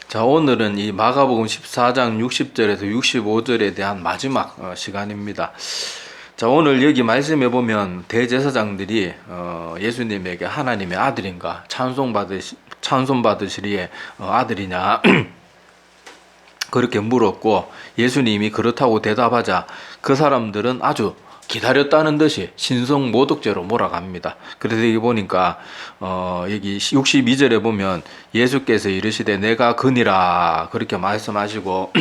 자, 오늘은 이 마가복음 14장 60절에서 65절에 대한 마지막 시간입니다. 자, 오늘 여기 말씀해 보면 대제사장들이 예수님에게 하나님의 아들인가 찬송 받으시리의 아들이냐 그렇게 물었고, 예수님이 그렇다고 대답하자 그 사람들은 아주 기다렸다는 듯이 신성모독죄로 몰아갑니다. 그래서 여기 보니까 여기 62절에 보면 예수께서 이르시되 내가 그니라 그렇게 말씀하시고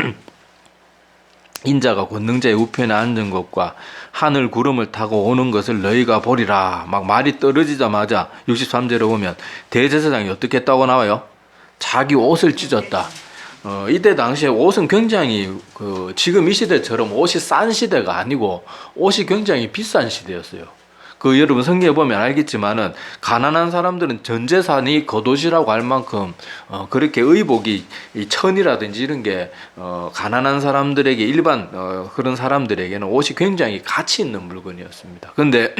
인자가 권능자의 우편에 앉은 것과 하늘 구름을 타고 오는 것을 너희가 보리라. 막 말이 떨어지자마자 63절에 보면 대제사장이 어떻게 했다고 나와요? 자기 옷을 찢었다. 이때 당시에 옷은 굉장히 지금 이 시대처럼 옷이 싼 시대가 아니고 옷이 굉장히 비싼 시대였어요. 여러분 성경에 보면 알겠지만은 가난한 사람들은 전 재산이 겉옷이라고 할 만큼 그렇게 의복이 이 천이라든지 이런 게 가난한 사람들에게 일반 그런 사람들에게는 옷이 굉장히 가치 있는 물건이었습니다. 근데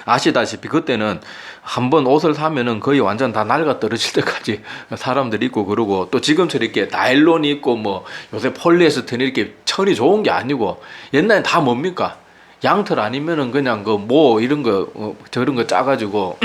아시다시피 그때는 한번 옷을 사면은 거의 완전 다 낡아 떨어질 때까지 사람들이 입고, 그러고 또 지금처럼 이렇게 나일론이 있고 뭐 요새 폴리에스테르 이렇게 천이 좋은 게 아니고 옛날엔 다 뭡니까? 양털 아니면은 그냥 이런 거 저런 거 짜가지고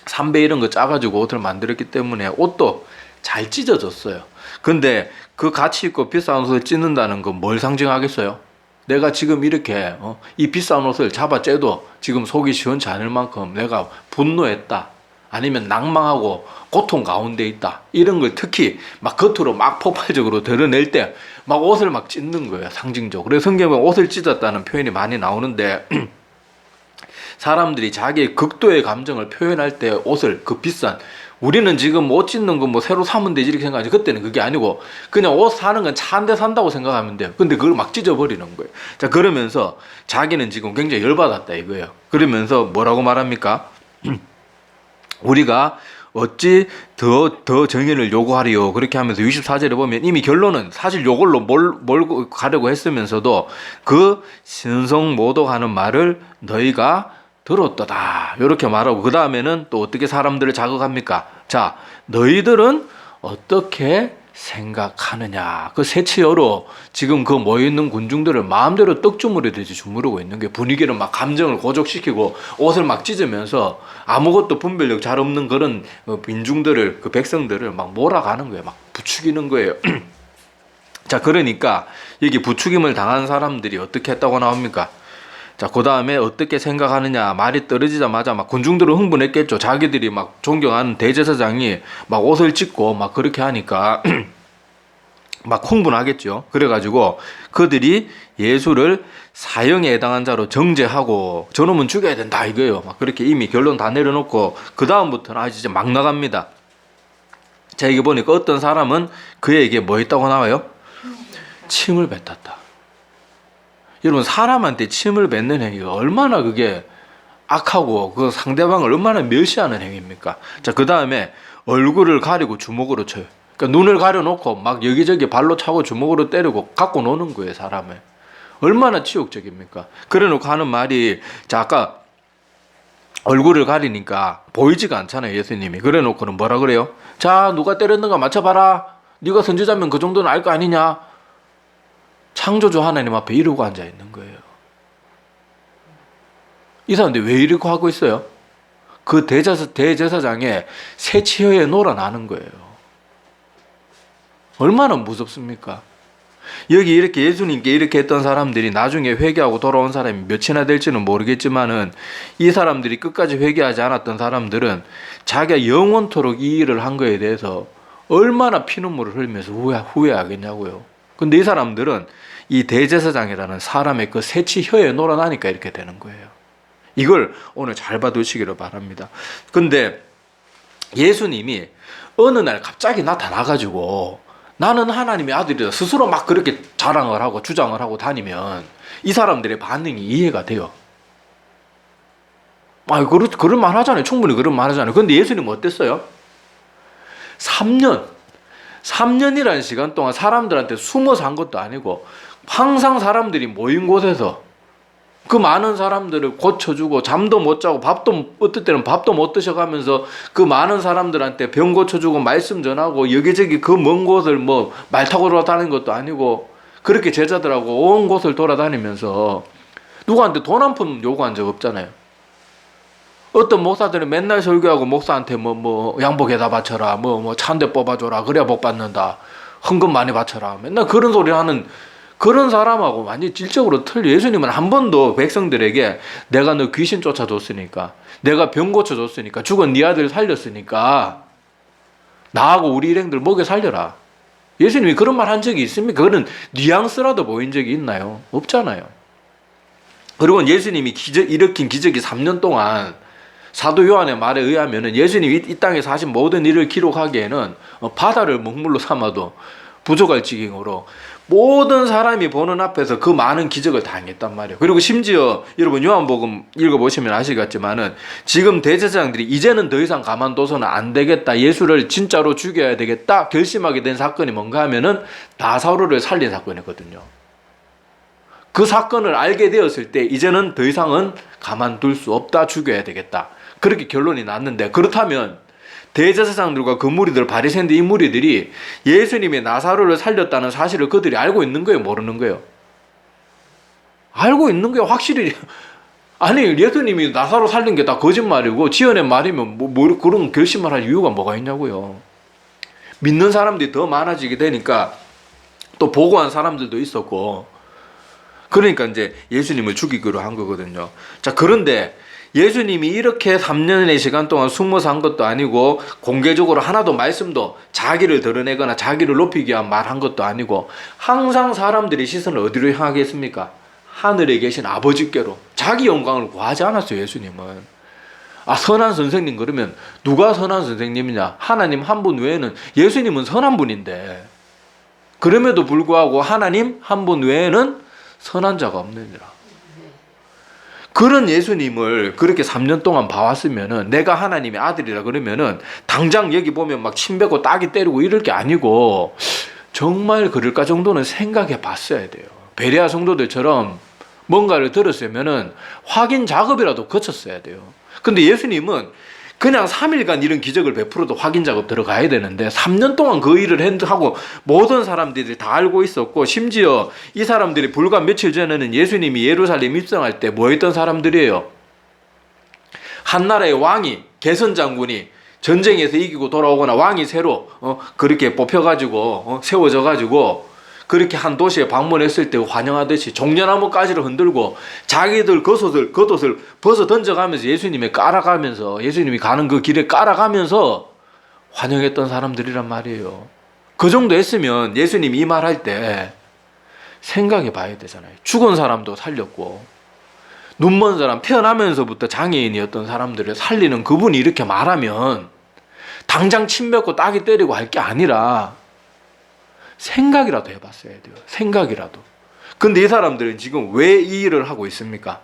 삼배 이런 거 짜가지고 옷을 만들었기 때문에 옷도 잘 찢어졌어요. 근데 그 가치 있고 비싼 옷을 찢는다는 건 뭘 상징하겠어요? 내가 지금 이렇게 이 비싼 옷을 잡아 째도 지금 속이 시원치 않을 만큼 내가 분노했다, 아니면 낭망하고 고통 가운데 있다, 이런 걸 특히 막 겉으로 막 폭발적으로 드러낼 때 막 옷을 막 찢는 거예요, 상징적으로. 그래서 성경에 옷을 찢었다는 표현이 많이 나오는데 사람들이 자기의 극도의 감정을 표현할 때 옷을 비싼, 우리는 지금 옷 찢는 거 새로 사면 되지 이렇게 생각하지, 그때는 그게 아니고 그냥 옷 사는 건 차 한 대 산다고 생각하면 돼요. 근데 그걸 막 찢어버리는 거예요. 자, 그러면서 자기는 지금 굉장히 열받았다 이거예요. 그러면서 뭐라고 말합니까? 우리가 어찌 더 정의를 요구하리요, 그렇게 하면서 64절에 보면 이미 결론은 사실 요걸로 몰고 가려고 했으면서도 그 신성모독하는 말을 너희가 들었도다 이렇게 말하고, 그 다음에는 또 어떻게 사람들을 자극합니까? 자, 너희들은 어떻게 생각하느냐, 그 세치어로 지금 모여있는 군중들을 마음대로 떡주무르듯이 주무르고 있는 게, 분위기를 막 감정을 고족시키고 옷을 막 찢으면서 아무것도 분별력 잘 없는 그런 민중들을, 백성들을 막 몰아가는 거예요. 막 부추기는 거예요. 자, 그러니까 여기 부추김을 당한 사람들이 어떻게 했다고 나옵니까? 자, 그 다음에 어떻게 생각하느냐 말이 떨어지자마자 막 군중들은 흥분했겠죠. 자기들이 막 존경하는 대제사장이 막 옷을 찢고 막 그렇게 하니까 막 흥분하겠죠. 그래가지고 그들이 예수를 사형에 해당한 자로 정죄하고 저놈은 죽여야 된다 이거예요. 막 그렇게 이미 결론 다 내려놓고 그 다음부터는 아주 진짜 막 나갑니다. 자, 이게 보니까 어떤 사람은 그에게 뭐 했다고 나와요? 침을 뱉었다. 여러분, 사람한테 침을 뱉는 행위가 얼마나 그게 악하고 그 상대방을 얼마나 멸시하는 행위입니까? 자, 그 다음에 얼굴을 가리고 주먹으로 쳐요. 그러니까 눈을 가려놓고 막 여기저기 발로 차고 주먹으로 때리고 갖고 노는 거예요, 사람을. 얼마나 치욕적입니까? 그래놓고 하는 말이, 자, 아까 얼굴을 가리니까 보이지가 않잖아요, 예수님이. 그래놓고는 뭐라 그래요? 자, 누가 때렸는가 맞춰봐라. 네가 선지자면 그 정도는 알 거 아니냐? 창조주 하나님 앞에 이러고 앉아 있는 거예요. 이 사람들 왜 이러고 하고 있어요? 그 대제사장의 새치혀에 놀아나는 거예요. 얼마나 무섭습니까? 여기 이렇게 예수님께 이렇게 했던 사람들이 나중에 회개하고 돌아온 사람이 몇이나 될지는 모르겠지만은, 이 사람들이 끝까지 회개하지 않았던 사람들은 자기가 영원토록 이 일을 한 거에 대해서 얼마나 피눈물을 흘리면서 후회하겠냐고요. 근데 이 사람들은 이 대제사장이라는 사람의 그 새치혀에 놀아나니까 이렇게 되는 거예요. 이걸 오늘 잘 봐두시기를 바랍니다. 근데 예수님이 어느 날 갑자기 나타나가지고 나는 하나님의 아들이다 스스로 막 그렇게 자랑을 하고 주장을 하고 다니면 이 사람들의 반응이 이해가 돼요. 그런 말 하잖아요. 충분히 그런 말 하잖아요. 근데 예수님은 어땠어요? 3년이라는 시간 동안 사람들한테 숨어서 한 것도 아니고 항상 사람들이 모인 곳에서 그 많은 사람들을 고쳐주고 잠도 못 자고 어떨 때는 밥도 못 드셔가면서 그 많은 사람들한테 병 고쳐주고 말씀 전하고 여기저기 그 먼 곳을 뭐 말 타고 돌아다니는 것도 아니고 그렇게 제자들하고 온 곳을 돌아다니면서 누구한테 돈 한 푼 요구한 적 없잖아요. 어떤 목사들은 맨날 설교하고 목사한테 뭐 양복에다 바쳐라, 뭐 차 한 대 뽑아줘라, 그래야 복 받는다, 헌금 많이 바쳐라, 맨날 그런 소리 하는 그런 사람하고 완전히 질적으로 틀려. 예수님은 한 번도 백성들에게 내가 너 귀신 쫓아줬으니까, 내가 병 고쳐줬으니까, 죽은 네 아들 살렸으니까 나하고 우리 일행들 먹여 살려라, 예수님이 그런 말 한 적이 있습니까? 그런 뉘앙스라도 보인 적이 있나요? 없잖아요. 그리고 예수님이 일으킨 기적이 3년 동안 사도 요한의 말에 의하면 예수님이 이 땅에서 하신 모든 일을 기록하기에는 바다를 먹물로 삼아도 부족할 지경으로 모든 사람이 보는 앞에서 그 많은 기적을 당했단 말이에요. 그리고 심지어 여러분 요한복음 읽어보시면 아시겠지만은 지금 대제사장들이 이제는 더 이상 가만둬서는 안 되겠다, 예수를 진짜로 죽여야 되겠다 결심하게 된 사건이 뭔가 하면은 나사로를 살린 사건이거든요. 그 사건을 알게 되었을 때 이제는 더 이상은 가만둘 수 없다, 죽여야 되겠다, 그렇게 결론이 났는데, 그렇다면 대제사장들과 그 무리들, 바리새인들, 이 무리들이 예수님이 나사로를 살렸다는 사실을 그들이 알고 있는 거예요, 모르는 거예요? 알고 있는 거예요, 확실히. 아니, 예수님이 나사로 살린 게 다 거짓말이고 지어낸 말이면 뭐 그런 결심을 할 이유가 뭐가 있냐고요. 믿는 사람들이 더 많아지게 되니까 또 보고한 사람들도 있었고, 그러니까 이제 예수님을 죽이기로 한 거거든요. 자, 그런데 예수님이 이렇게 3년의 시간 동안 숨어서 한 것도 아니고 공개적으로 하나도 말씀도 자기를 드러내거나 자기를 높이기 위한 말 한 것도 아니고 항상 사람들의 시선을 어디로 향하게 했습니까? 하늘에 계신 아버지께로. 자기 영광을 구하지 않았어요, 예수님은. 아, 선한 선생님 그러면 누가 선한 선생님이냐? 하나님 한 분 외에는, 예수님은 선한 분인데 그럼에도 불구하고 하나님 한 분 외에는 선한 자가 없느니라. 그런 예수님을 그렇게 3년 동안 봐왔으면은, 내가 하나님의 아들이라 그러면은 당장 여기 보면 막 침 뱉고 따기 때리고 이럴 게 아니고 정말 그럴까 정도는 생각해 봤어야 돼요. 베레아 성도들처럼 뭔가를 들었으면은 확인 작업이라도 거쳤어야 돼요. 근데 예수님은 그냥 3일간 이런 기적을 베풀어도 확인 작업 들어가야 되는데 3년 동안 그 일을 하고 모든 사람들이 다 알고 있었고, 심지어 이 사람들이 불과 며칠 전에는 예수님이 예루살렘 입성할 때 뭐 했던 사람들이에요? 한 나라의 왕이, 개선 장군이 전쟁에서 이기고 돌아오거나 왕이 새로 그렇게 뽑혀가지고 세워져가지고 그렇게 한 도시에 방문했을 때 환영하듯이 종려나무 가지를 흔들고 자기들 겉옷을 벗어 던져가면서 예수님이 깔아가면서, 예수님이 가는 그 길에 깔아가면서 환영했던 사람들이란 말이에요. 그 정도 했으면 예수님이 이 말할 때 생각해 봐야 되잖아요. 죽은 사람도 살렸고 눈먼 사람, 태어나면서부터 장애인이었던 사람들을 살리는 그분이 이렇게 말하면 당장 침 뱉고 따기 때리고 할 게 아니라 생각이라도 해봤어야 돼요. 생각이라도. 근데 이 사람들은 지금 왜 이 일을 하고 있습니까?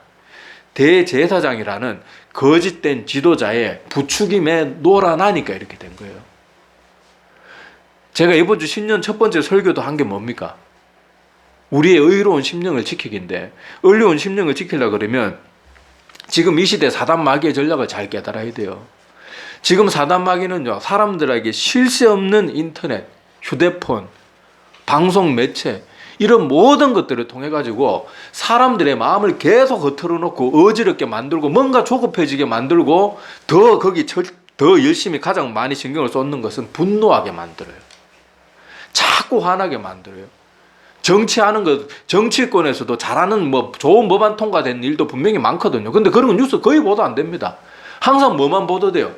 대제사장이라는 거짓된 지도자의 부추김에 놀아나니까 이렇게 된 거예요. 제가 이번 주 신년 첫 번째 설교도 한 게 뭡니까? 우리의 의로운 심령을 지키기인데, 의로운 심령을 지키려고 그러면 지금 이 시대 사단 마귀의 전략을 잘 깨달아야 돼요. 지금 사단 마귀는요, 사람들에게 쉴 새 없는 인터넷, 휴대폰, 방송 매체, 이런 모든 것들을 통해 가지고 사람들의 마음을 계속 겉으로 놓고 어지럽게 만들고 뭔가 조급해지게 만들고 더 열심히 가장 많이 신경을 쏟는 것은 분노하게 만들어요. 자꾸 화나게 만들어요. 정치하는 것, 정치권에서도 잘하는 좋은 법안 통과된 일도 분명히 많거든요. 근데 그런 건 뉴스 거의 보도 안 됩니다. 항상 뭐만 보도돼요?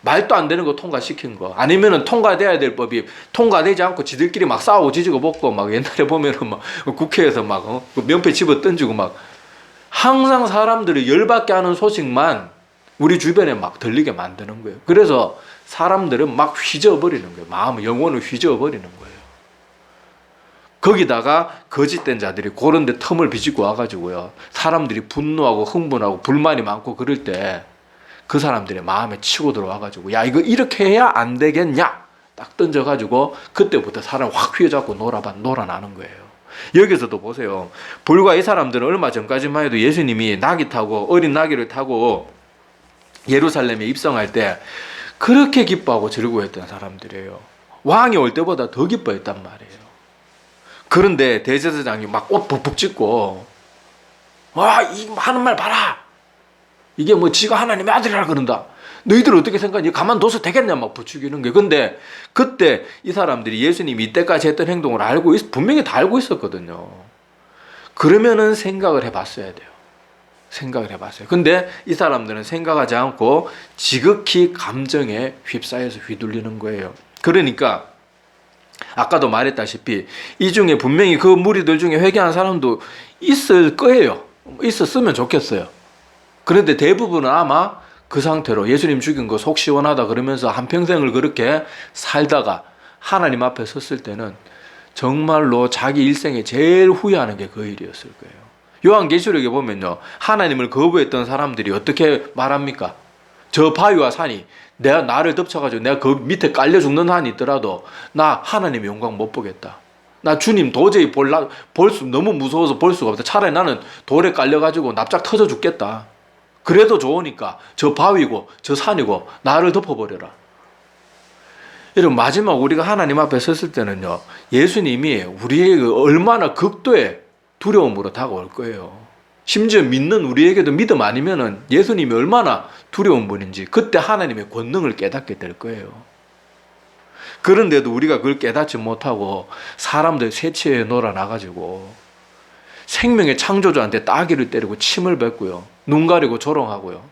말도 안 되는 거 통과시킨 거, 아니면은 통과돼야 될 법이 통과되지 않고 지들끼리 막 싸우고 지지고 볶고, 막 옛날에 보면은 막 국회에서 막 명패 집어 던지고 막, 항상 사람들이 열받게 하는 소식만 우리 주변에 막 들리게 만드는 거예요. 그래서 사람들은 막 휘저어버리는 거예요. 마음, 영혼을 휘저어버리는 거예요. 거기다가 거짓된 자들이 그런 데 틈을 비집고 와가지고요, 사람들이 분노하고 흥분하고 불만이 많고 그럴 때 그 사람들의 마음에 치고 들어와가지고, 야, 이거 이렇게 해야 안 되겠냐 딱 던져가지고 그때부터 사람 확 휘어잡고 놀아나는 거예요. 여기서도 보세요. 불과 이 사람들은 얼마 전까지만 해도 예수님이 나귀 타고 어린 나귀를 타고 예루살렘에 입성할 때 그렇게 기뻐하고 즐거워했던 사람들이에요. 왕이 올 때보다 더 기뻐했단 말이에요. 그런데 대제사장이 막 옷 북북 찢고 와, 이 하는 말 봐라. 이게 뭐 지가 하나님의 아들이라 그런다. 너희들 어떻게 생각하니? 가만둬서 되겠냐 막 부추기는 게. 근데 그때 이 사람들이 예수님이 이때까지 했던 행동을 분명히 다 알고 있었거든요. 그러면은 생각을 해봤어야 돼요. 생각을 해봤어요. 근데 이 사람들은 생각하지 않고 지극히 감정에 휩싸여서 휘둘리는 거예요. 그러니까 아까도 말했다시피 이 중에 분명히 그 무리들 중에 회개한 사람도 있을 거예요. 있었으면 좋겠어요. 그런데 대부분은 아마 그 상태로 예수님 죽인 거 속 시원하다 그러면서 한평생을 그렇게 살다가 하나님 앞에 섰을 때는 정말로 자기 일생에 제일 후회하는 게 그 일이었을 거예요. 요한계시록에 보면요, 하나님을 거부했던 사람들이 어떻게 말합니까? 저 바위와 산이 나를 덮쳐가지고 내가 그 밑에 깔려 죽는 한이 있더라도 나 하나님의 영광 못 보겠다. 나 주님 도저히 너무 무서워서 볼 수가 없다. 차라리 나는 돌에 깔려가지고 납작 터져 죽겠다. 그래도 좋으니까 저 바위고 저 산이고 나를 덮어버려라. 이런 마지막 우리가 하나님 앞에 섰을 때는요, 예수님이 우리에게 얼마나 극도의 두려움으로 다가올 거예요. 심지어 믿는 우리에게도 믿음 아니면은 예수님이 얼마나 두려운 분인지 그때 하나님의 권능을 깨닫게 될 거예요. 그런데도 우리가 그걸 깨닫지 못하고 사람들 세치에 놀아나가지고 생명의 창조주한테 따귀를 때리고 침을 뱉고요, 눈 가리고 조롱하고요,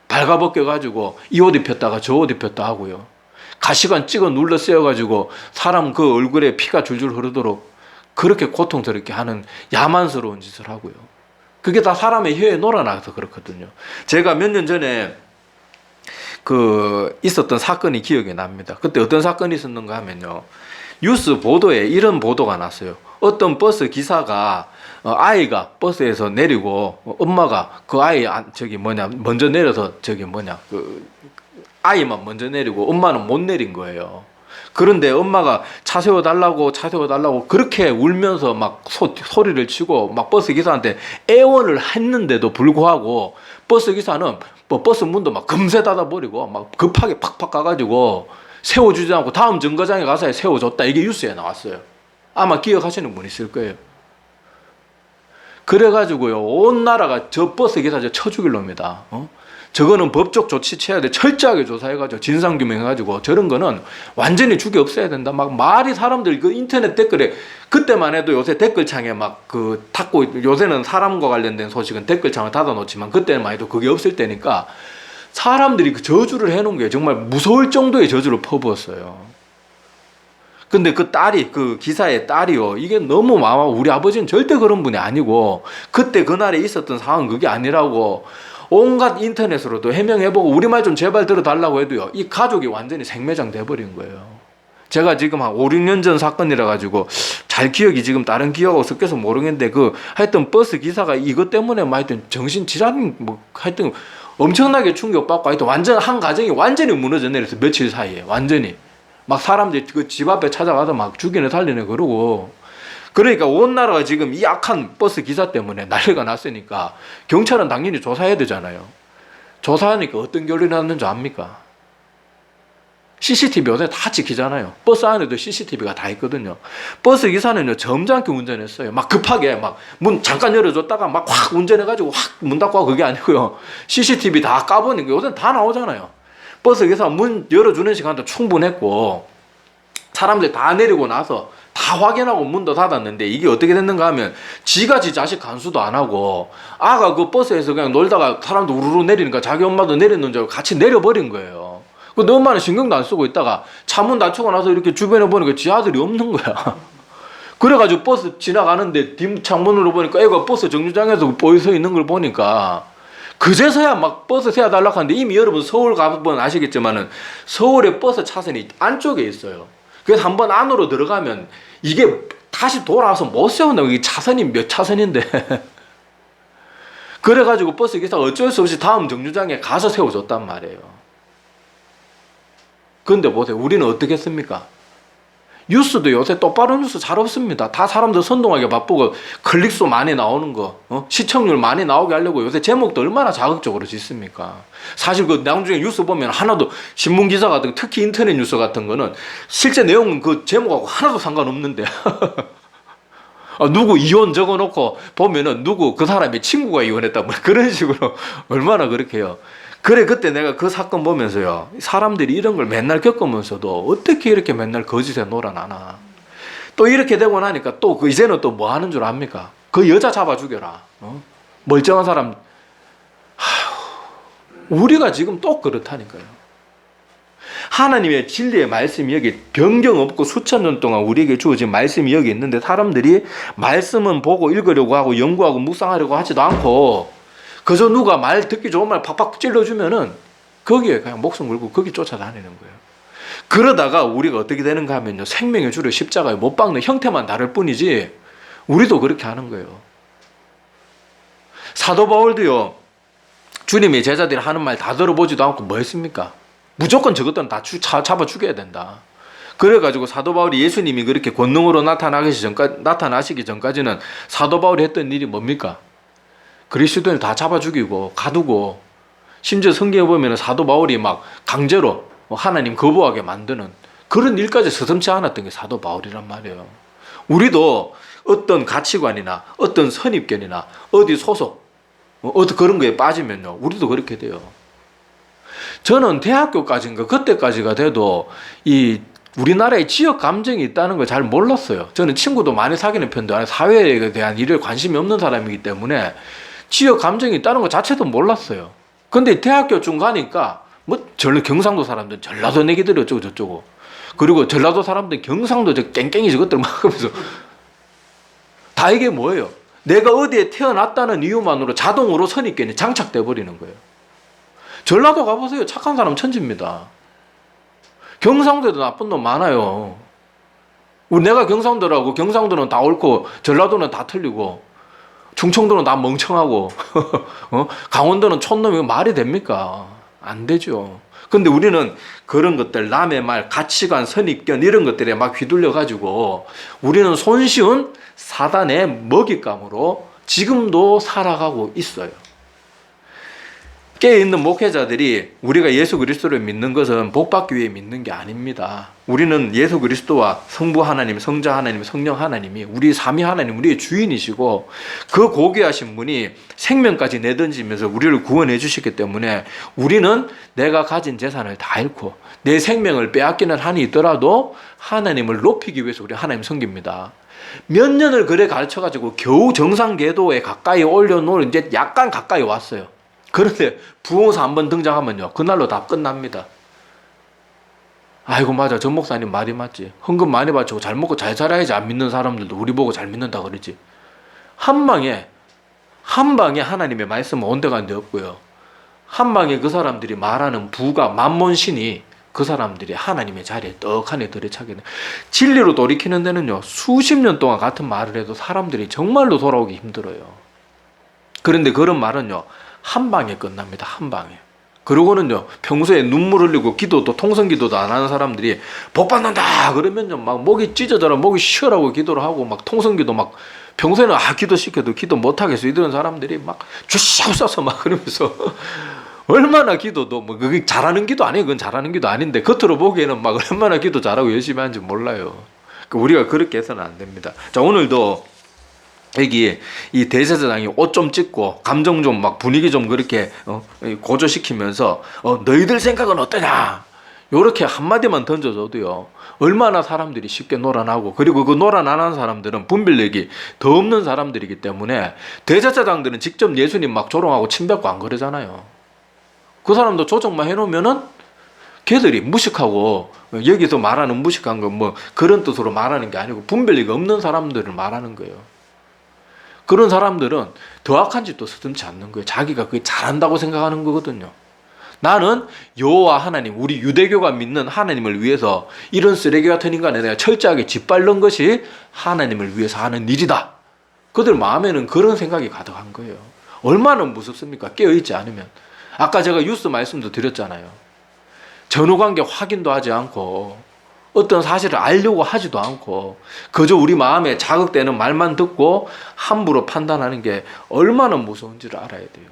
발가벗겨가지고 이 옷 입혔다가 저 옷 입혔다 하고요, 가시관 찍어 눌러 쓰여가지고 사람 그 얼굴에 피가 줄줄 흐르도록 그렇게 고통스럽게 하는 야만스러운 짓을 하고요. 그게 다 사람의 혀에 놀아나서 그렇거든요. 제가 몇 년 전에 있었던 사건이 기억이 납니다. 그때 어떤 사건이 있었는가 하면요, 뉴스 보도에 이런 보도가 났어요. 어떤 버스 기사가 아이가 버스에서 내리고 엄마가 그 아이 먼저 내려서 아이만 먼저 내리고 엄마는 못 내린 거예요. 그런데 엄마가 차 세워달라고 그렇게 울면서 막 소리를 치고 막 버스 기사한테 애원을 했는데도 불구하고 버스 기사는 버스 문도 막 금세 닫아버리고 막 급하게 팍팍 가가지고 세워주지 않고 다음 정거장에 가서 세워줬다. 이게 뉴스에 나왔어요. 아마 기억하시는 분 있을 거예요. 그래가지고요, 온 나라가 저 버스 기사 쳐 죽일 놈이다. 저거는 법적 조치 취해야 돼. 철저하게 조사해가지고 진상규명해가지고 저런 거는 완전히 죽여 없애야 된다. 막 말이 사람들 그 인터넷 댓글에 그때만 해도 요새 댓글창에 막 닫고, 요새는 사람과 관련된 소식은 댓글창을 닫아놓지만 그때만 해도 그게 없을 때니까 사람들이 그 저주를 해놓은 게 정말 무서울 정도의 저주를 퍼부었어요. 근데 그 기사의 딸이요, 이게 너무 우리 아버지는 절대 그런 분이 아니고 그때 그날에 있었던 상황은 그게 아니라고 온갖 인터넷으로도 해명해보고 우리말 좀 제발 들어달라고 해도요, 이 가족이 완전히 생매장 돼버린 거예요. 제가 지금 한 5, 6년 전 사건이라 가지고 잘 기억이 지금 다른 기억하고 섞여서 모르겠는데 하여튼 버스 기사가 이것 때문에 하여튼 정신질환 하여튼 엄청나게 충격받고 하여튼 완전 한 가정이 완전히 무너져 내려서 며칠 사이에 완전히 막 사람들이 그 집 앞에 찾아가서 막 죽이네 살리네 그러고, 그러니까 온 나라가 지금 이 악한 버스 기사 때문에 난리가 났으니까 경찰은 당연히 조사해야 되잖아요. 조사하니까 어떤 결론이 났는지 압니까? CCTV 요새 다 찍히잖아요. 버스 안에도 CCTV가 다 있거든요. 버스 기사는요, 점잖게 운전했어요. 막 급하게 막 문 잠깐 열어줬다가 막 확 운전해가지고 확 문 닫고 하고 그게 아니고요, CCTV 다 까보니까 요새는 다 나오잖아요. 버스 기사 문 열어주는 시간도 충분했고 사람들 다 내리고 나서 다 확인하고 문도 닫았는데 이게 어떻게 됐는가 하면 지가 지 자식 간수도 안 하고 아가 그 버스에서 그냥 놀다가 사람도 우르르 내리니까 자기 엄마도 내렸는 줄 알고 같이 내려버린 거예요. 너 엄마는 신경도 안 쓰고 있다가 차 문 닫히고 나서 이렇게 주변에 보니까 지 아들이 없는 거야. 그래가지고 버스 지나가는데 뒷 창문으로 보니까 애가 버스 정류장에서 보여 있는 걸 보니까 그제서야 막 버스 세워달라고 하는데 이미 여러분 서울 가보면 아시겠지만은 서울의 버스 차선이 안쪽에 있어요. 그래서 한번 안으로 들어가면 이게 다시 돌아와서 못 세운다고. 이게 차선이 몇 차선인데. 그래가지고 버스 기사가 어쩔 수 없이 다음 정류장에 가서 세워줬단 말이에요. 그런데 보세요, 우리는 어떻게 했습니까? 뉴스도 요새 똑바로 뉴스 잘 없습니다. 다 사람들 선동하게 바쁘고 클릭수 많이 나오는 거, 시청률 많이 나오게 하려고 요새 제목도 얼마나 자극적으로 짓습니까? 사실 그 나중에 뉴스 보면 하나도 신문 기사 같은 거, 특히 인터넷 뉴스 같은 거는 실제 내용은 그 제목하고 하나도 상관없는데 누구 이혼 적어놓고 보면은 누구 그 사람의 친구가 이혼했다 뭐 그런 식으로 얼마나 그렇게 해요. 그래 그때 내가 그 사건 보면서요, 사람들이 이런 걸 맨날 겪으면서도 어떻게 이렇게 맨날 거짓에 놀아나나. 또 이렇게 되고 나니까 또 그 이제는 또 뭐 하는 줄 압니까? 그 여자 잡아 죽여라. 멀쩡한 사람. 우리가 지금 또 그렇다니까요. 하나님의 진리의 말씀이 여기 변경 없고 수천 년 동안 우리에게 주어진 말씀이 여기 있는데 사람들이 말씀은 보고 읽으려고 하고 연구하고 묵상하려고 하지도 않고 그저 누가 말 듣기 좋은 말 팍팍 찔러주면은 거기에 그냥 목숨 걸고 거기 쫓아다니는 거예요. 그러다가 우리가 어떻게 되는가 하면요, 생명의 주를 십자가에 못 박는 형태만 다를 뿐이지 우리도 그렇게 하는 거예요. 사도 바울도요, 주님이 제자들이 하는 말 다 들어보지도 않고 뭐 했습니까? 무조건 저것들은 다 잡아 죽여야 된다. 그래가지고 사도 바울이 예수님이 그렇게 권능으로 나타나시기 전까지는 사도 바울이 했던 일이 뭡니까? 그리스도인을 다 잡아 죽이고 가두고, 심지어 성경에 보면 사도 바울이 막 강제로 하나님 거부하게 만드는 그런 일까지 서슴지 않았던 게 사도 바울이란 말이에요. 우리도 어떤 가치관이나 어떤 선입견이나 어디 소속, 어떤 그런 거에 빠지면요, 우리도 그렇게 돼요. 저는 대학교까지인가 그때까지가 돼도 이 우리나라에 지역 감정이 있다는 걸 잘 몰랐어요. 저는 친구도 많이 사귀는 편도 아니고 사회에 대한 일에 관심이 없는 사람이기 때문에 지역 감정이 있다는 것 자체도 몰랐어요. 근데 대학교쯤 가니까 뭐 경상도 사람들 전라도 내기들이 어쩌고 저쩌고, 그리고 전라도 사람들 경상도 저 깽깽이 저것들 막 하면서 다 이게 뭐예요? 내가 어디에 태어났다는 이유만으로 자동으로 선입견이 장착돼 버리는 거예요. 전라도 가보세요. 착한 사람 천지입니다. 경상도에도 나쁜 놈 많아요. 내가 경상도라고 경상도는 다 옳고 전라도는 다 틀리고 충청도는 다 멍청하고 강원도는 촌놈이 말이 됩니까? 안 되죠. 근데 우리는 그런 것들, 남의 말, 가치관, 선입견 이런 것들에 막 휘둘려 가지고 우리는 손쉬운 사단의 먹잇감으로 지금도 살아가고 있어요. 깨어있는 목회자들이 우리가 예수 그리스도를 믿는 것은 복받기 위해 믿는 게 아닙니다. 우리는 예수 그리스도와 성부 하나님, 성자 하나님, 성령 하나님이 우리 삼위 하나님, 우리의 주인이시고 그 고귀하신 분이 생명까지 내던지면서 우리를 구원해 주셨기 때문에 우리는 내가 가진 재산을 다 잃고 내 생명을 빼앗기는 한이 있더라도 하나님을 높이기 위해서 우리 하나님 섬깁니다. 몇 년을 그래 가르쳐가지고 겨우 정상궤도에 가까이 올려놓은, 이제 약간 가까이 왔어요. 그런데 부흥사 한번 등장하면요, 그날로 다 끝납니다. 아이고 맞아, 전 목사님 말이 맞지. 헌금 많이 바치고 잘 먹고 잘 살아야지 안 믿는 사람들도 우리 보고 잘 믿는다 그러지. 한 방에 하나님의 말씀은 온데간데 없고요, 한 방에 그 사람들이 말하는 부가 만몬신이 그 사람들이 하나님의 자리에 떡하니 들이차게 돼. 진리로 돌이키는 데는요, 수십 년 동안 같은 말을 해도 사람들이 정말로 돌아오기 힘들어요. 그런데 그런 말은요, 한 방에 끝납니다. 한 방에. 그러고는요, 평소에 눈물 흘리고 기도도 통성기도도 안 하는 사람들이 복 받는다 그러면요, 막 목이 찢어져라, 목이 쉬어라고 기도를 하고 막 통성기도 막 평소에는 기도 시켜도 기도 못 하겠어 이런 사람들이 막 주시고 써서 막 그러면서 얼마나 기도도 뭐 그게 잘하는 기도 아니에요. 그건 잘하는 기도 아닌데 겉으로 보기에는 막 얼마나 기도 잘하고 열심히 하는지 몰라요. 우리가 그렇게 해서는 안 됩니다. 자, 오늘도 여기 이 대제사장이 옷 좀 찢고 감정 좀 막 분위기 좀 그렇게 고조시키면서 너희들 생각은 어떠냐 요렇게 한마디만 던져줘도요, 얼마나 사람들이 쉽게 놀아나고, 그리고 그 놀아나는 사람들은 분별력이 더 없는 사람들이기 때문에 대제사장들은 직접 예수님 막 조롱하고 침뱉고 안 그러잖아요. 그 사람도 조정만 해놓으면은 걔들이 무식하고, 여기서 말하는 무식한 건 뭐 그런 뜻으로 말하는 게 아니고 분별력이 없는 사람들을 말하는 거예요. 그런 사람들은 더 악한 짓도 서슴지 않는 거예요. 자기가 그게 잘한다고 생각하는 거거든요. 나는 여호와 하나님, 우리 유대교가 믿는 하나님을 위해서 이런 쓰레기 같은 인간에 내가 철저하게 짓밟는 것이 하나님을 위해서 하는 일이다. 그들 마음에는 그런 생각이 가득한 거예요. 얼마나 무섭습니까? 깨어있지 않으면. 아까 제가 뉴스 말씀도 드렸잖아요. 전후관계 확인도 하지 않고 어떤 사실을 알려고 하지도 않고 그저 우리 마음에 자극되는 말만 듣고 함부로 판단하는 게 얼마나 무서운지를 알아야 돼요.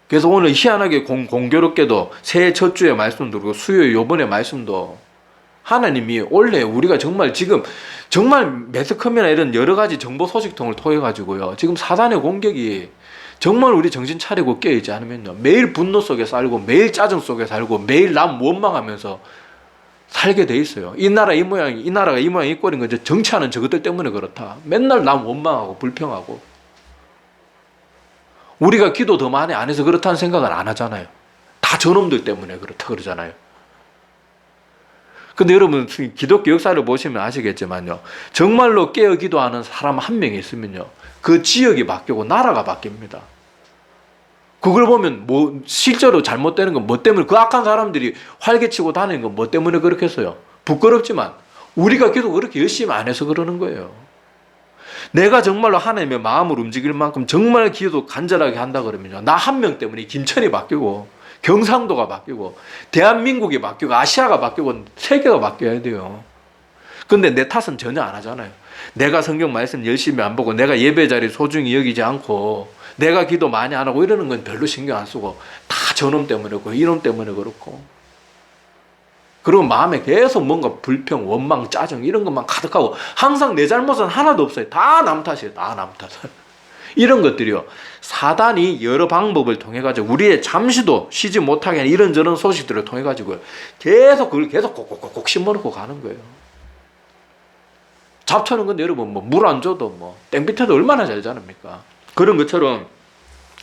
그래서 오늘 희한하게 공교롭게도 새해 첫 주에 말씀도 그렇고 수요일 요번에 말씀도 하나님이 원래 우리가 정말 지금 정말 매스컴이나 이런 여러 가지 정보 소식통을 통해 가지고요, 지금 사단의 공격이 정말 우리 정신 차리고 깨어있지 않으면요, 매일 분노 속에 살고 매일 짜증 속에 살고 매일 남 원망하면서 살게 돼 있어요. 이 나라 이 모양, 이 나라가 이 모양 이 꼴인 건 정치하는 저것들 때문에 그렇다. 맨날 남 원망하고 불평하고. 우리가 기도 더 많이 안 해서 그렇다는 생각을 안 하잖아요. 다 저놈들 때문에 그렇다 그러잖아요. 근데 여러분 기독교 역사를 보시면 아시겠지만요, 정말로 깨어 기도하는 사람 한 명이 있으면요, 그 지역이 바뀌고 나라가 바뀝니다. 그걸 보면 뭐 실제로 잘못되는 건 뭐 때문에, 그 악한 사람들이 활개치고 다니는 건 뭐 때문에 그렇겠어요? 부끄럽지만 우리가 기도 그렇게 열심히 안 해서 그러는 거예요. 내가 정말로 하나님의 마음을 움직일 만큼 정말 기도 간절하게 한다 그러면요, 나 한 명 때문에 김천이 바뀌고 경상도가 바뀌고 대한민국이 바뀌고 아시아가 바뀌고 세계가 바뀌어야 돼요. 근데 내 탓은 전혀 안 하잖아요. 내가 성경 말씀 열심히 안 보고 내가 예배 자리 소중히 여기지 않고 내가 기도 많이 안 하고 이러는 건 별로 신경 안 쓰고 다 저놈 때문에 그렇고 이놈 때문에 그렇고, 그리고 마음에 계속 뭔가 불평, 원망, 짜증 이런 것만 가득하고 항상 내 잘못은 하나도 없어요. 다 남 탓이에요. 다 남 탓. 이런 것들이요, 사단이 여러 방법을 통해 가지고 우리의 잠시도 쉬지 못하게 하는 이런저런 소식들을 통해 가지고 계속 그걸 계속 꼭꼭꼭 심어놓고 가는 거예요. 잡초는 근데 여러분 뭐 물 안 줘도 뭐 땡빛에도 얼마나 잘 자랍니까? 그런 것처럼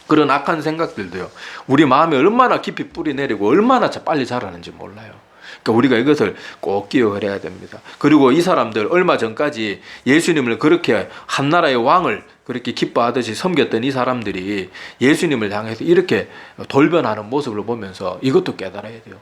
그런 악한 생각들도요, 우리 마음에 얼마나 깊이 뿌리 내리고 얼마나 빨리 자라는지 몰라요. 그러니까 우리가 이것을 꼭 기억을 해야 됩니다. 그리고 이 사람들 얼마 전까지 예수님을 그렇게 한나라의 왕을 그렇게 기뻐하듯이 섬겼던 이 사람들이 예수님을 향해서 이렇게 돌변하는 모습을 보면서 이것도 깨달아야 돼요.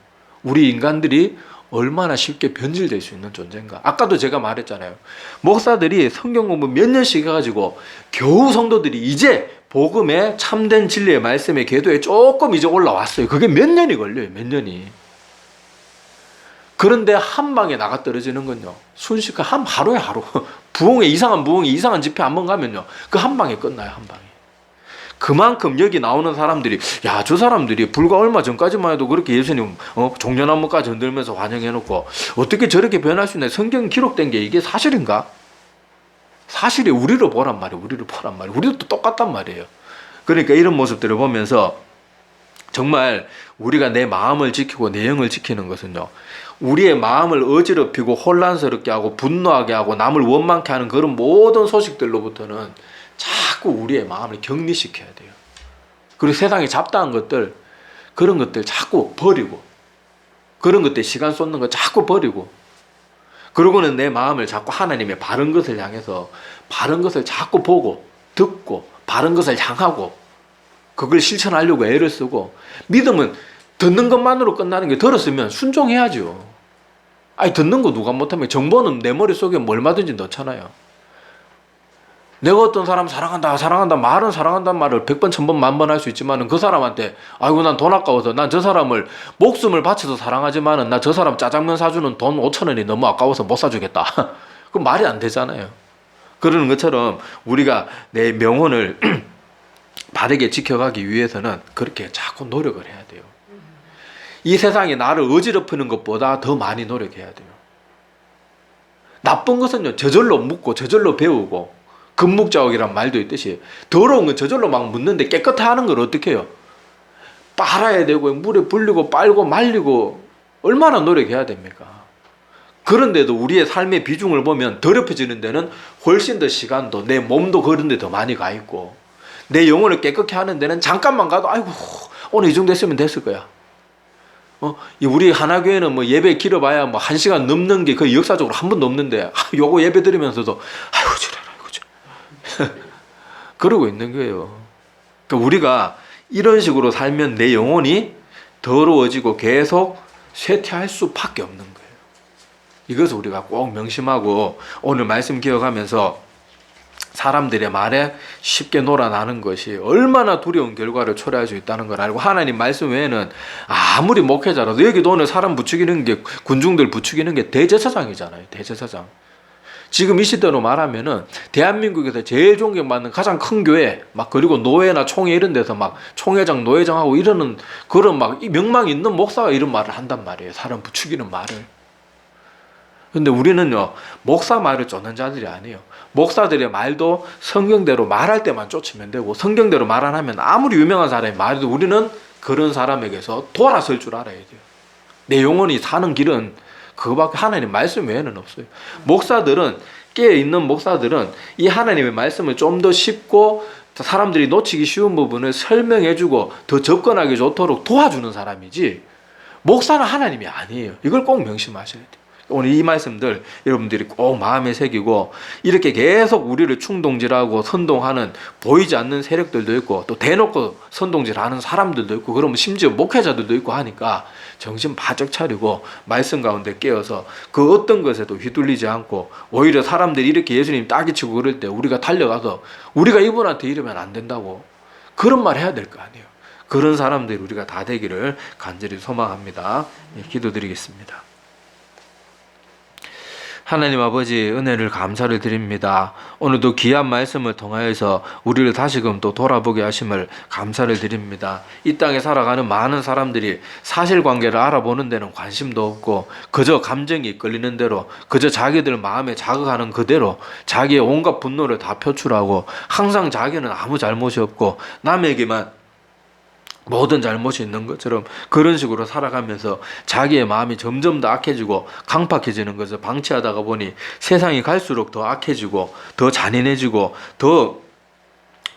우리 인간들이 얼마나 쉽게 변질될 수 있는 존재인가. 아까도 제가 말했잖아요. 목사들이 성경 공부 몇 년씩 해가지고 겨우 성도들이 이제 복음의 참된 진리의 말씀의 궤도에 조금 이제 올라왔어요. 그게 몇 년이 걸려요. 몇 년이. 그런데 한 방에 나가 떨어지는 건요, 순식간 하루에 하루. 이상한 집회 한번 가면요, 그 한 방에 끝나요. 한 방에. 그만큼 여기 나오는 사람들이, 야, 저 사람들이 불과 얼마 전까지만 해도 그렇게 예수님 종려나무까지 흔들면서 환영해놓고 어떻게 저렇게 변할 수 있나. 성경 기록된 게 이게 사실인가? 사실이 우리를 보란 말이에요. 우리도 똑같단 말이에요. 그러니까 이런 모습들을 보면서 정말 우리가 내 마음을 지키고 내 영을 지키는 것은요, 우리의 마음을 어지럽히고 혼란스럽게 하고 분노하게 하고 남을 원망케 하는 그런 모든 소식들로부터는 자꾸 우리의 마음을 격리시켜야 돼요. 그리고 세상에 잡다한 것들, 그런 것들 자꾸 버리고, 그런 것들 시간 쏟는 거 자꾸 버리고, 그러고는 내 마음을 자꾸 하나님의 바른 것을 향해서 바른 것을 자꾸 보고 듣고 바른 것을 향하고 그걸 실천하려고 애를 쓰고, 믿음은 듣는 것만으로 끝나는 게, 들었으면 순종해야죠. 아니, 듣는 거 누가 못하면, 정보는 내 머릿속에 뭐 얼마든지 넣잖아요. 내가 어떤 사람 사랑한다 말은 사랑한다는 말을 100번 1000번 10,000번 할 수 있지만은 그 사람한테 아이고 난 돈 아까워서, 난 저 사람을 목숨을 바쳐서 사랑하지만은 나 저 사람 짜장면 사주는 돈 5,000원이 너무 아까워서 못 사주겠다. 그건 말이 안 되잖아요. 그러는 것처럼 우리가 내 명언을 바르게 지켜가기 위해서는 그렇게 자꾸 노력을 해야 돼요. 이 세상이 나를 어지럽히는 것보다 더 많이 노력해야 돼요. 나쁜 것은요, 저절로 묻고 저절로 배우고, 금묵자옥이란 말도 있듯이 더러운 건 저절로 막 묻는데 깨끗하는 걸 어떻게 해요? 빨아야 되고 물에 불리고 빨고 말리고 얼마나 노력해야 됩니까? 그런데도 우리의 삶의 비중을 보면 더럽혀지는 데는 훨씬 더 시간도, 내 몸도 그런 데 더 많이 가 있고, 내 영혼을 깨끗게 하는 데는 잠깐만 가도 아이고 오늘 이 정도 했으면 됐을 거야. 우리 하나교회는 뭐 예배 길어봐야 뭐 1시간 넘는 게 거의 역사적으로 한 번도 없는데, 요거 예배 드리면서도 아이고 저래라 그러고 있는 거예요. 그러니까 우리가 이런 식으로 살면 내 영혼이 더러워지고 계속 쇠퇴할 수밖에 없는 거예요. 이것을 우리가 꼭 명심하고 오늘 말씀 기억하면서 사람들의 말에 쉽게 놀아나는 것이 얼마나 두려운 결과를 초래할 수 있다는 걸 알고, 하나님 말씀 외에는 아무리 목회자라도, 여기도 오늘 사람 부추기는 게, 군중들 부추기는 게 대제사장이잖아요. 대제사장. 지금 이 시대로 말하면은 대한민국에서 제일 존경받는 가장 큰 교회, 막 그리고 노회나 총회 이런 데서 막 총회장, 노회장하고 이러는 그런 막 명망 있는 목사가 이런 말을 한단 말이에요. 사람 부추기는 말을. 근데 우리는요, 목사 말을 쫓는 자들이 아니에요. 목사들의 말도 성경대로 말할 때만 쫓으면 되고, 성경대로 말 안 하면 아무리 유명한 사람이 말해도 우리는 그런 사람에게서 돌아설 줄 알아야 돼요. 내 영혼이 사는 길은 그거밖에 하나님 말씀 외에는 없어요. 목사들은, 깨어있는 목사들은 이 하나님의 말씀을 좀 더 쉽고 사람들이 놓치기 쉬운 부분을 설명해주고 더 접근하기 좋도록 도와주는 사람이지, 목사는 하나님이 아니에요. 이걸 꼭 명심하셔야 돼요. 오늘 이 말씀들 여러분들이 꼭 마음에 새기고, 이렇게 계속 우리를 충동질하고 선동하는 보이지 않는 세력들도 있고, 또 대놓고 선동질하는 사람들도 있고, 그러면 심지어 목회자들도 있고 하니까 정신 바짝 차리고 말씀 가운데 깨어서 그 어떤 것에도 휘둘리지 않고, 오히려 사람들이 이렇게 예수님 따기치고 그럴 때 우리가 달려가서 우리가 이분한테 이러면 안 된다고 그런 말 해야 될 거 아니에요. 그런 사람들이 우리가 다 되기를 간절히 소망합니다. 기도드리겠습니다. 하나님 아버지, 은혜를 감사를 드립니다. 오늘도 귀한 말씀을 통하여서 우리를 다시금 또 돌아보게 하심을 감사를 드립니다. 이 땅에 살아가는 많은 사람들이 사실관계를 알아보는 데는 관심도 없고, 그저 감정이 끌리는 대로, 그저 자기들 마음에 자극하는 그대로 자기의 온갖 분노를 다 표출하고, 항상 자기는 아무 잘못이 없고 남에게만 모든 잘못이 있는 것처럼 그런 식으로 살아가면서 자기의 마음이 점점 더 악해지고 강팍해지는 것을 방치하다가 보니 세상이 갈수록 더 악해지고 더 잔인해지고 더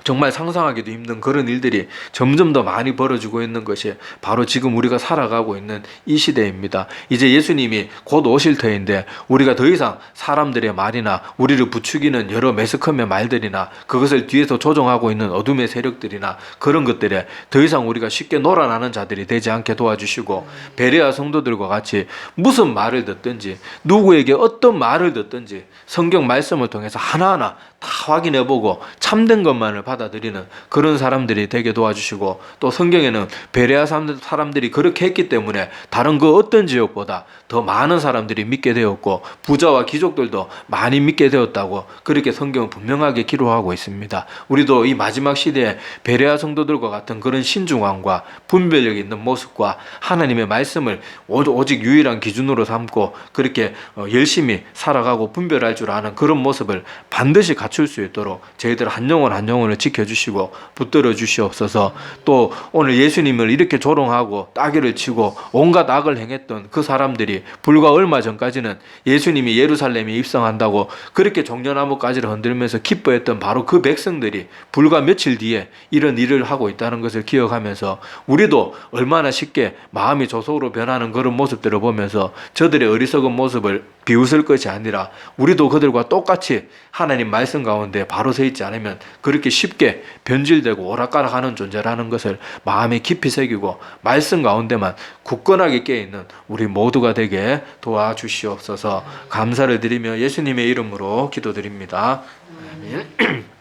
정말 상상하기도 힘든 그런 일들이 점점 더 많이 벌어지고 있는 것이 바로 지금 우리가 살아가고 있는 이 시대입니다. 이제 예수님이 곧 오실 터인데, 우리가 더 이상 사람들의 말이나 우리를 부추기는 여러 매스컴의 말들이나 그것을 뒤에서 조종하고 있는 어둠의 세력들이나 그런 것들에 더 이상 우리가 쉽게 놀아나는 자들이 되지 않게 도와주시고, 베레아 성도들과 같이 무슨 말을 듣든지, 누구에게 어떤 말을 듣든지 성경 말씀을 통해서 하나하나 다 확인해보고 참된 것만을 받아들이는 그런 사람들이 되게 도와주시고, 또 성경에는 베레아 사람들이 그렇게 했기 때문에 다른 그 어떤 지역보다 더 많은 사람들이 믿게 되었고, 부자와 귀족들도 많이 믿게 되었다고 그렇게 성경은 분명하게 기록하고 있습니다. 우리도 이 마지막 시대에 베레아 성도들과 같은 그런 신중함과 분별력 있는 모습과 하나님의 말씀을 오직 유일한 기준으로 삼고 그렇게 열심히 살아가고 분별할 줄 아는 그런 모습을 반드시 갖출 수 있도록 저희들 한 영혼 한 영혼을 지켜주시고 붙들어 주시옵소서. 또 오늘 예수님을 이렇게 조롱하고 따귀를 치고 온갖 악을 행했던 그 사람들이 불과 얼마 전까지는 예수님이 예루살렘에 입성한다고 그렇게 종려나무가지를 흔들면서 기뻐했던 바로 그 백성들이 불과 며칠 뒤에 이런 일을 하고 있다는 것을 기억하면서, 우리도 얼마나 쉽게 마음이 조속으로 변하는 그런 모습들을 보면서 저들의 어리석은 모습을 비웃을 것이 아니라, 우리도 그들과 똑같이 하나님 말씀 가운데 바로 서 있지 않으면 그렇게 쉽게 변질되고 오락가락하는 존재라는 것을 마음에 깊이 새기고 말씀 가운데만 굳건하게 깨어있는 우리 모두가 되게 도와주시옵소서. 감사를 드리며 예수님의 이름으로 기도드립니다. 아멘.